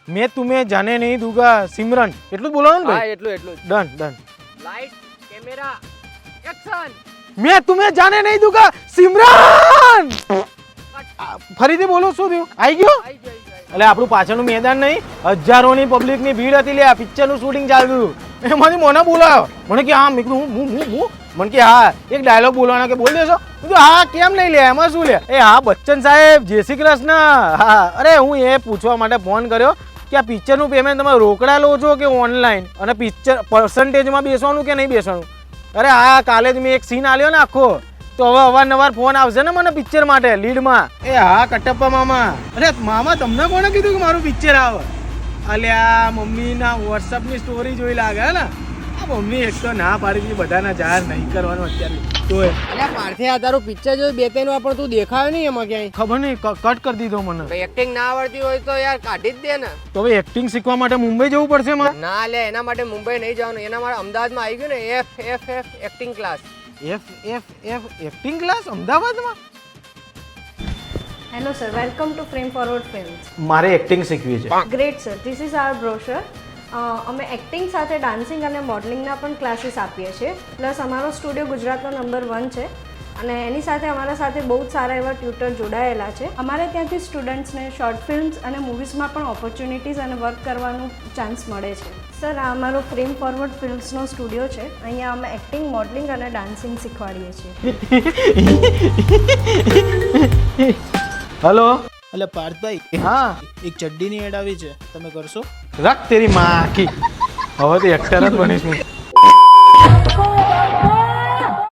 मैं तुम्हें जाने नहीं दूंगा सिमरन એટલું જ બોલવાનું ને હા ભાઈ એટલું done done light camera action मैं तुम्हें जाने नहीं दूंगा सिमरन ફરીથી બોલો શું થયું આવી ગયો એટલે આપણું પાછળનું મેદાન નહીં હજારોની પબ્લિકની ભીડ હતી લે પિક્ચરનું શૂટિંગ ચાલતું હતું એમાંથી મને બોલાયો મને કે હા મેં કીધું હું મને કે હા એક ડાયલોગ બોલવાનો કે બોલ દેશો મેં કીધું હા કેમ નહીં લે એમાં શું લે એ હા બચ્ચન સાહેબ જય શ્રી કૃષ્ણ હા અરે હું એ પૂછવા માટે ફોન કર્યો કે આ પિક્ચરનું પેમેન્ટ તમે રોકડા લો છો કે ઓનલાઈન અને પિક્ચર પર્સન્ટેજમાં બેસવાનું કે નહીં બેસવાનું અરે હા કાલે જ મેં એક સીન આલ્યો ને આખો તો હવે અવારનવાર ફોન આવશે ને મને પિક્ચર માટે લીડમાં એ હા કટપ્પા મામા અરે મામા તમને કોણે કીધું કે મારું પિક્ચર આવે અલ્યા મમ્મીના વોટ્સઅપની સ્ટોરી જોઈ લાગે ને આ મમ્મી એક તો ના પાડી દીધી બધાના જાહેર નહીં કરવાનું અત્યારે તો અલ્યા પાર્થે આ તારું પિક્ચર જોયું બે ત્રણ વાર પણ તું દેખાયો નહીં એમાં ક્યાંય ખબર નહીં કટ કરી દીધો મને એક્ટિંગ ના આવડતી હોય તો યાર કાઢી જ દે ને તો હવે એક્ટિંગ શીખવા માટે મુંબઈ જવું પડશે મારે ના લે એના માટે મુંબઈ નહીં જવાનું એના માટે અમદાવાદમાં આવી ગયું ને F acting class F acting class અમદાવાદમાં Hello sir, welcome to Frame Forward Films. મારે એક્ટિંગ શીખવી છે Great sir, this is our brochure. અમે એક્ટિંગ સાથે ડાન્સિંગ અને મોડલિંગના પણ ક્લાસીસ આપીએ છીએ પ્લસ અમારો સ્ટુડિયો ગુજરાતનો નંબર 1 છે અને એની સાથે અમારા સાથે બહુ જ સારા એવા ટ્યુટર જોડાયેલા છે અમારે ત્યાંથી સ્ટુડન્ટ્સને શોર્ટ ફિલ્મ્સ અને મૂવીઝમાં પણ ઓપોર્ચ્યુનિટીઝ અને વર્ક કરવાનું ચાન્સ મળે છે સર આ અમારો ફ્રેમ ફોરવર્ડ ફિલ્મ્સનો સ્ટુડિયો છે અહીંયા અમે એક્ટિંગ મોડલિંગ અને ડાન્સિંગ શીખવાડીએ છીએ હલો એટલે પાર્થભાઈ હા એક ચડ્ડીની એડ આવી છે તમે કરશો રખ તેરી માં આખી હવે તો એક્ટર જ બનીશું